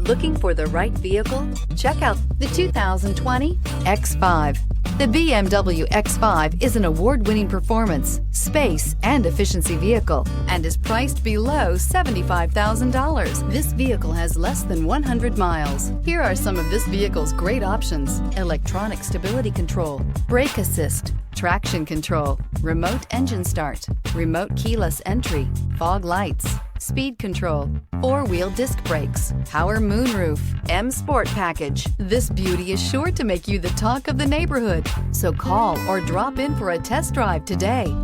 Looking for the right vehicle? Check out the 2020 X5. The BMW X5 is an award-winning performance, space, and efficiency vehicle and is priced below $75,000. This vehicle has less than 100 miles. Here are some of this vehicle's great options: electronic stability control, brake assist, traction control, remote engine start, remote keyless entry, fog lights, speed control, four-wheel disc brakes, power moonroof, M Sport package. This beauty is sure to make you the talk of the neighborhood. So call or drop in for a test drive today.